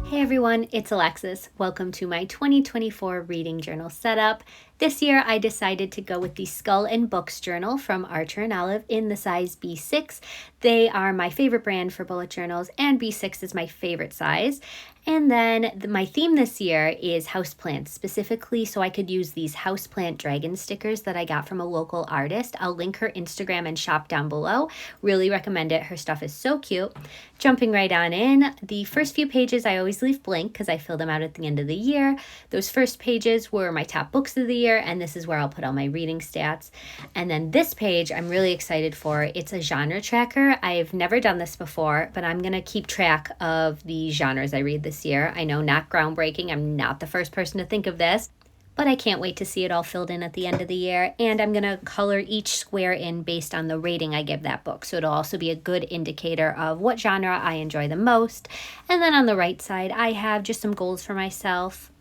Hey everyone, it's Alexis. Welcome to my 2024 reading journal setup. This year I decided to go with the Skull and Books journal from Archer and Olive in the size B6. They are my favorite brand for bullet journals, and B6 is my favorite size. And then my theme this year is houseplants, specifically so I could use these houseplant dragon stickers that I got from a local artist. I'll link her Instagram and shop down below. Really recommend it. Her stuff is so cute. Jumping right on in, the first few pages I always leave blank because I fill them out at the end of the year. Those first pages were my top books of the year, and this is where I'll put all my reading stats. And then this page I'm really excited for. It's a genre tracker. I've never done this before, but I'm going to keep track of the genres I read this year. I know, not groundbreaking. I'm not the first person to think of this, but I can't wait to see it all filled in at the end of the year. And I'm going to color each square in based on the rating I give that book. So it'll also be a good indicator of what genre I enjoy the most. And then on the right side, I have just some goals for myself,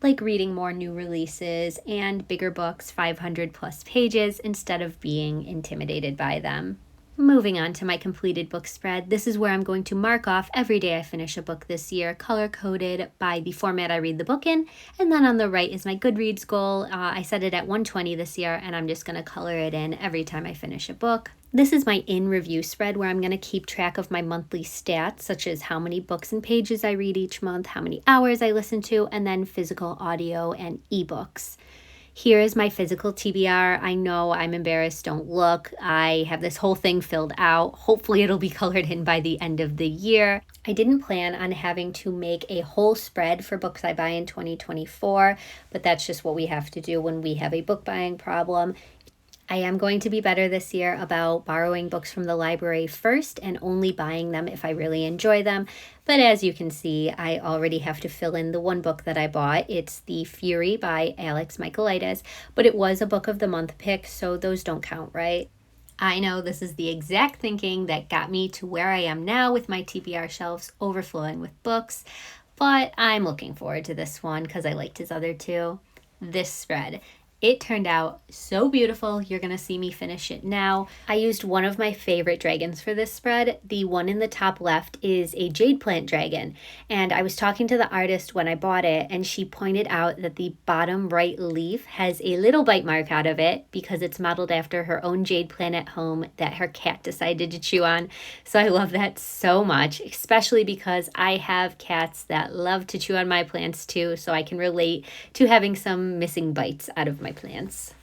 like reading more new releases and bigger books, 500 plus pages, instead of being intimidated by them. Moving on to my completed book spread, this is where I'm going to mark off every day I finish a book this year, color-coded by the format I read the book in. And then on the right is my Goodreads goal. I set it at 120 this year, and I'm just going to color it in every time I finish a book. This is my in-review spread where I'm going to keep track of my monthly stats, such as how many books and pages I read each month, how many hours I listen to, and then physical audio and ebooks. Here is my physical TBR. I know I'm embarrassed. Don't look. I have this whole thing filled out. Hopefully it'll be colored in by the end of the year. I didn't plan on having to make a whole spread for books I buy in 2024, but that's just what we have to do when we have a book buying problem. I am going to be better this year about borrowing books from the library first and only buying them if I really enjoy them. But as you can see, I already have to fill in the one book that I bought. It's The Fury by Alex Michaelides, but it was a book of the month pick, so those don't count, right? I know this is the exact thinking that got me to where I am now with my TBR shelves overflowing with books, but I'm looking forward to this one because I liked his other two. This spread. It turned out so beautiful. You're going to see me finish it now. I used one of my favorite dragons for this spread. The one in the top left is a jade plant dragon. And I was talking to the artist when I bought it, and she pointed out that the bottom right leaf has a little bite mark out of it because it's modeled after her own jade plant at home that her cat decided to chew on. So I love that so much, especially because I have cats that love to chew on my plants too, so I can relate to having some missing bites out of my plants.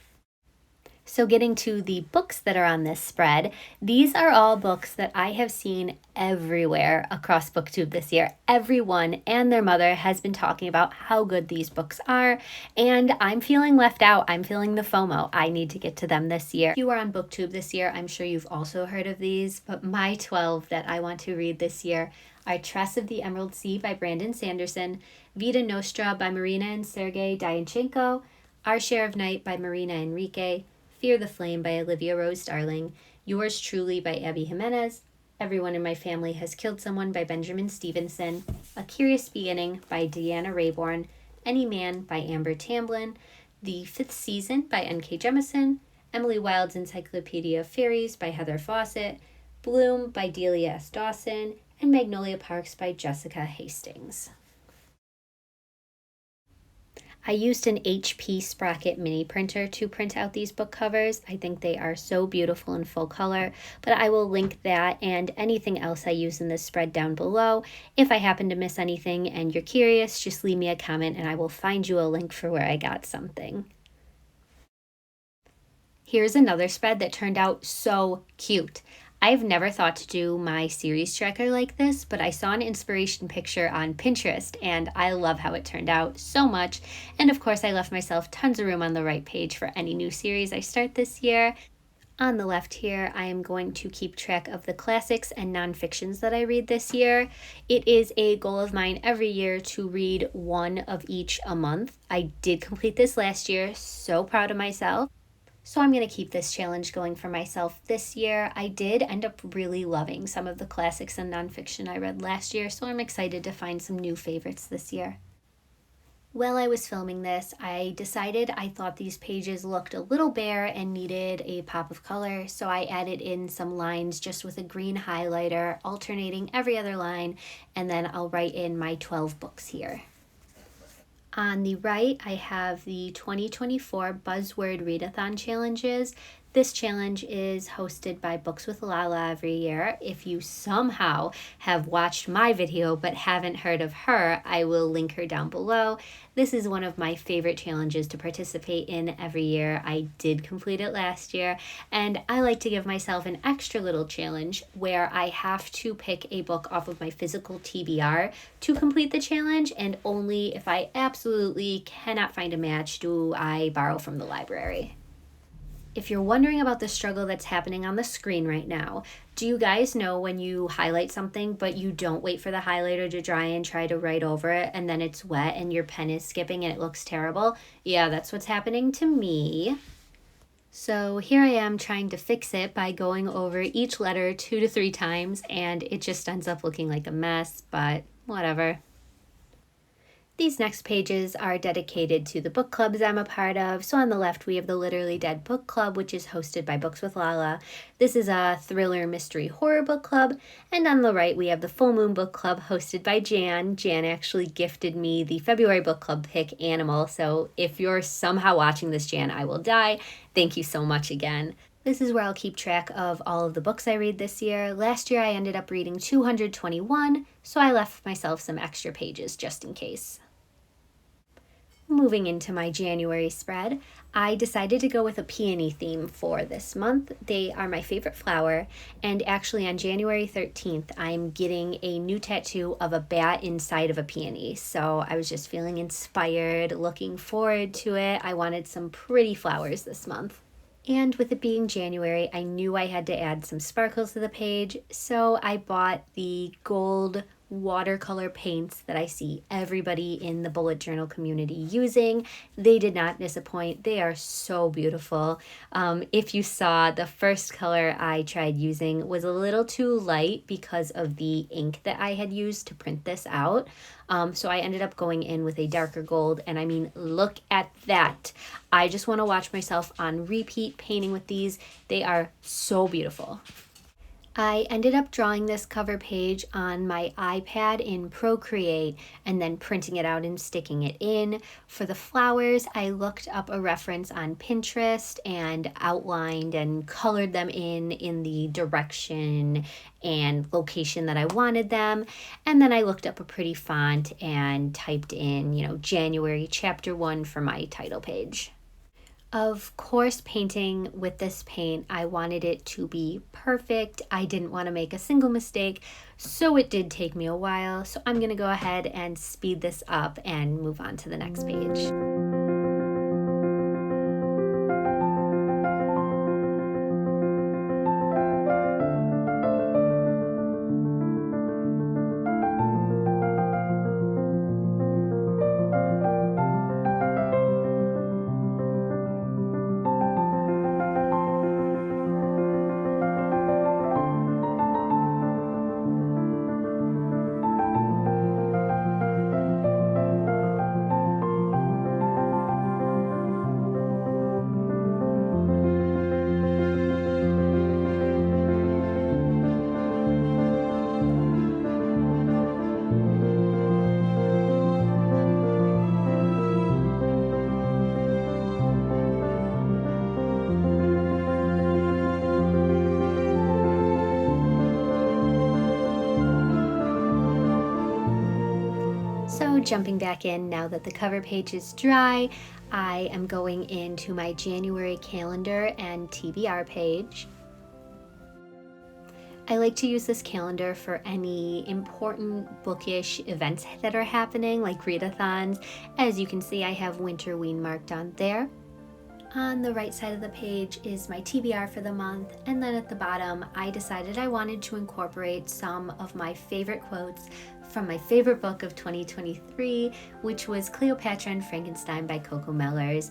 So getting to the books that are on this spread, these are all books that I have seen everywhere across BookTube this year. Everyone and their mother has been talking about how good these books are, and I'm feeling left out. I'm feeling the FOMO. I need to get to them this year. If you are on BookTube this year, I'm sure you've also heard of these, but my 12 that I want to read this year are Tress of the Emerald Sea by Brandon Sanderson, Vita Nostra by Marina and Sergei Dyanchenko, Our Share of Night by Marina Enrique, Fear the Flame by Olivia Rose Darling, Yours Truly by Abby Jimenez, Everyone in My Family Has Killed Someone by Benjamin Stevenson, A Curious Beginning by Deanna Rayborn, Any Man by Amber Tamblyn, The Fifth Season by N.K. Jemisin, Emily Wilde's Encyclopedia of Fairies by Heather Fawcett, Bloom by Delia S. Dawson, and Magnolia Parks by Jessica Hastings. I used an HP Sprocket mini printer to print out these book covers. I think they are so beautiful in full color, but I will link that and anything else I use in this spread down below. If I happen to miss anything and you're curious, just leave me a comment and I will find you a link for where I got something. Here's another spread that turned out so cute. I've never thought to do my series tracker like this, but I saw an inspiration picture on Pinterest and I love how it turned out so much. And of course, I left myself tons of room on the right page for any new series I start this year. On the left here, I am going to keep track of the classics and nonfictions that I read this year. It is a goal of mine every year to read one of each a month. I did complete this last year, so proud of myself. So I'm going to keep this challenge going for myself this year. I did end up really loving some of the classics and nonfiction I read last year, so I'm excited to find some new favorites this year. While I was filming this, I decided I thought these pages looked a little bare and needed a pop of color, so I added in some lines just with a green highlighter, alternating every other line, and then I'll write in my 12 books here. On the right, I have the 2024 Buzzword Readathon challenges. This challenge is hosted by Books with Lala every year. If you somehow have watched my video but haven't heard of her, I will link her down below. This is one of my favorite challenges to participate in every year. I did complete it last year, and I like to give myself an extra little challenge where I have to pick a book off of my physical TBR to complete the challenge, and only if I absolutely cannot find a match do I borrow from the library. If you're wondering about the struggle that's happening on the screen right now, do you guys know when you highlight something but you don't wait for the highlighter to dry and try to write over it, and then it's wet and your pen is skipping and it looks terrible? Yeah, that's what's happening to me. So here I am trying to fix it by going over each letter 2 to 3 times, and it just ends up looking like a mess, but whatever. These next pages are dedicated to the book clubs I'm a part of. So on the left, we have the Literally Dead Book Club, which is hosted by Books with Lala. This is a thriller, mystery, horror book club. And on the right, we have the Full Moon Book Club hosted by Jan. Jan actually gifted me the February book club pick, Animal. So if you're somehow watching this, Jan, I will die. Thank you so much again. This is where I'll keep track of all of the books I read this year. Last year, I ended up reading 221, so I left myself some extra pages just in case. Moving into my January spread, I decided to go with a peony theme for this month. They are my favorite flower, and actually on January 13th, I'm getting a new tattoo of a bat inside of a peony. So I was just feeling inspired, looking forward to it. I wanted some pretty flowers this month. And with it being January, I knew I had to add some sparkles to the page, so I bought the gold watercolor paints that I see everybody in the bullet journal community using. They did not disappoint. They are so beautiful. If you saw, the first color I tried using was a little too light because of the ink that I had used to print this out. So I ended up going in with a darker gold, and I mean, look at that. I just want to watch myself on repeat painting with these. They are so beautiful. I ended up drawing this cover page on my iPad in Procreate and then printing it out and sticking it in. For the flowers, I looked up a reference on Pinterest and outlined and colored them in the direction and location that I wanted them. And then I looked up a pretty font and typed in, January chapter 1 for my title page. Of course, painting with this paint, I wanted it to be perfect. I didn't want to make a single mistake, so it did take me a while. So I'm going to go ahead and speed this up and move on to the next page. So jumping back in now that the cover page is dry, I am going into my January calendar and TBR page. I like to use this calendar for any important bookish events that are happening, like readathons. As you can see, I have Winterween marked on there. On the right side of the page is my TBR for the month, and then at the bottom, I decided I wanted to incorporate some of my favorite quotes from my favorite book of 2023, which was Cleopatra and Frankenstein by Coco Mellors.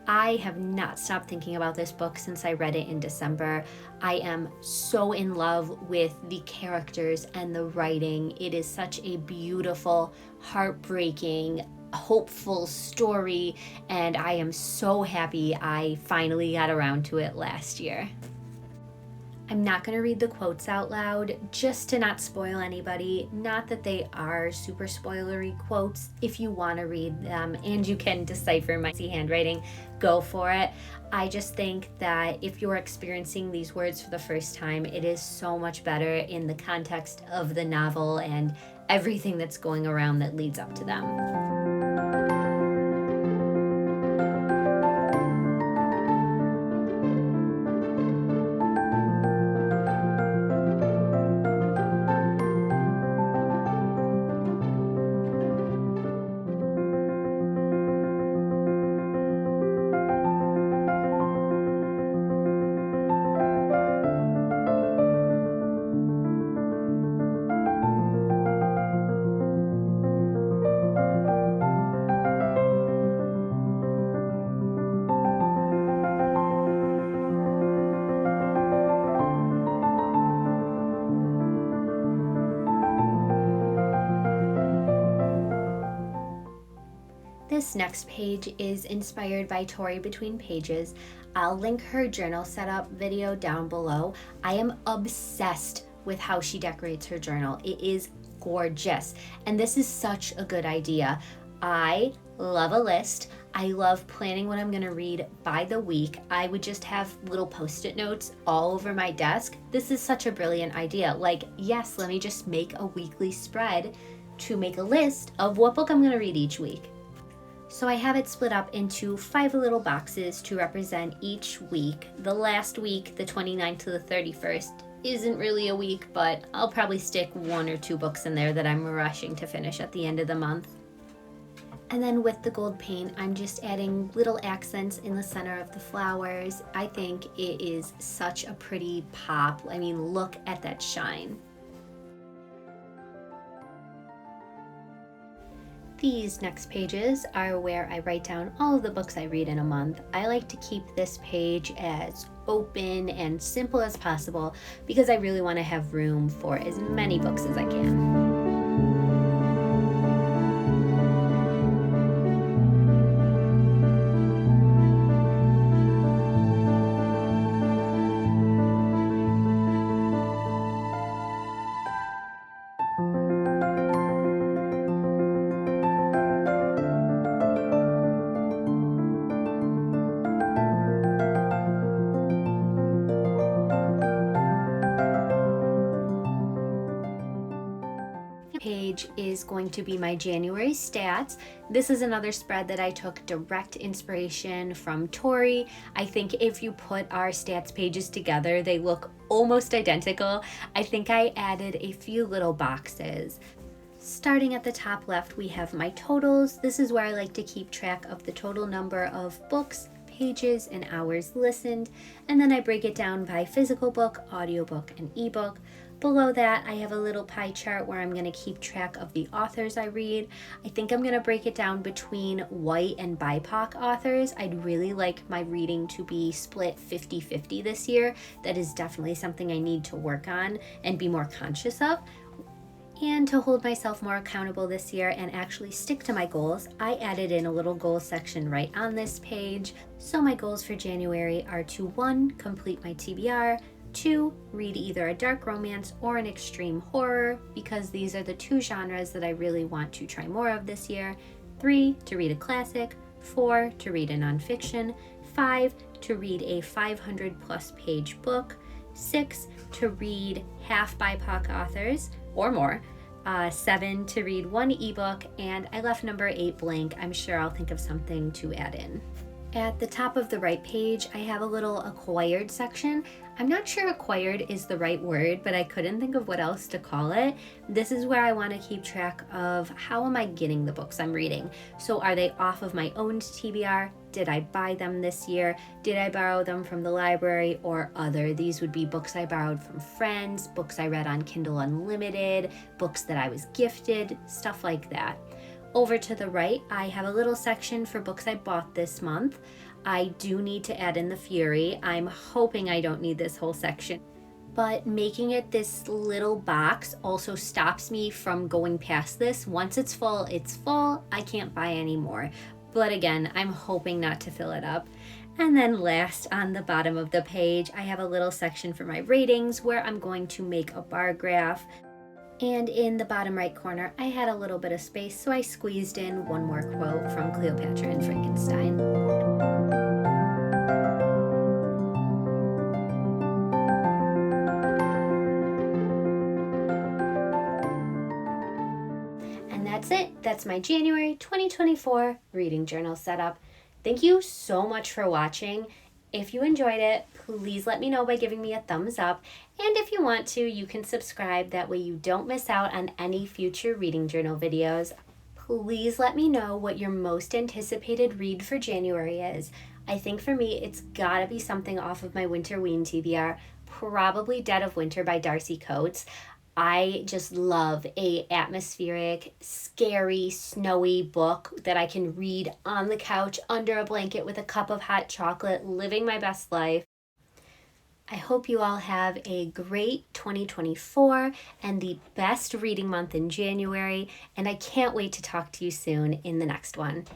I have not stopped thinking about this book since I read it in December. I am so in love with the characters and the writing. It is such a beautiful, heartbreaking, hopeful story, and I am so happy I finally got around to it last year. I'm not going to read the quotes out loud just to not spoil anybody. Not that they are super spoilery quotes. If you want to read them and you can decipher my handwriting, go for it. I just think that if you're experiencing these words for the first time, it is so much better in the context of the novel and everything that's going around that leads up to them. This next page is inspired by Tori Between Pages. I'll link her journal setup video down below. I am obsessed with how she decorates her journal. It is gorgeous, and this is such a good idea. I love a list. I love planning what I'm going to read by the week. I would just have little post-it notes all over my desk. This is such a brilliant idea. Like, yes, let me just make a weekly spread to make a list of what book I'm going to read each week. So I have it split up into 5 little boxes to represent each week. The last week, the 29th to the 31st, isn't really a week, but I'll probably stick 1 or 2 books in there that I'm rushing to finish at the end of the month. And then with the gold paint, I'm just adding little accents in the center of the flowers. I think it is such a pretty pop. I mean, look at that shine. These next pages are where I write down all of the books I read in a month. I like to keep this page as open and simple as possible because I really want to have room for as many books as I can. Page is going to be my January stats. This is another spread that I took direct inspiration from Tori. I think if you put our stats pages together, they look almost identical. I think I added a few little boxes. Starting at the top left, we have my totals. This is where I like to keep track of the total number of books, pages, and hours listened. And then I break it down by physical book, audiobook, and ebook. Below that, I have a little pie chart where I'm going to keep track of the authors I read. I think I'm going to break it down between white and BIPOC authors. I'd really like my reading to be split 50-50 this year. That is definitely something I need to work on and be more conscious of. And to hold myself more accountable this year and actually stick to my goals, I added in a little goals section right on this page. So my goals for January are to 1, complete my TBR, 2, read either a dark romance or an extreme horror, because these are the 2 genres that I really want to try more of this year. 3, to read a classic. 4, to read a nonfiction. 5, to read a 500+ page book. 6, to read half BIPOC authors or more. 7, to read 1 ebook, and I left number 8 blank. I'm sure I'll think of something to add in. At the top of the right page, I have a little acquired section. I'm not sure acquired is the right word, but I couldn't think of what else to call it. This is where I want to keep track of how am I getting the books I'm reading. So are they off of my owned TBR? Did I buy them this year? Did I borrow them from the library or other? These would be books I borrowed from friends, books I read on Kindle Unlimited, books that I was gifted, stuff like that. Over to the right, I have a little section for books I bought this month. I do need to add in The Fury. I'm hoping I don't need this whole section. but making it this little box also stops me from going past this. Once it's full, it's full. I can't buy any more. But again, I'm hoping not to fill it up. And then last, on the bottom of the page, I have a little section for my ratings where I'm going to make a bar graph. And in the bottom right corner, I had a little bit of space, so I squeezed in one more quote from Cleopatra and Frankenstein. And that's it. That's my January 2024 reading journal setup. Thank you so much for watching. If you enjoyed it, please let me know by giving me a thumbs up. And if you want to, you can subscribe. That way you don't miss out on any future reading journal videos. Please let me know what your most anticipated read for January is. I think for me, it's gotta be something off of my Winter Ween TBR, probably Dead of Winter by Darcy Coates. I just love a atmospheric, scary, snowy book that I can read on the couch under a blanket with a cup of hot chocolate, living my best life. I hope you all have a great 2024 and the best reading month in January, and I can't wait to talk to you soon in the next one.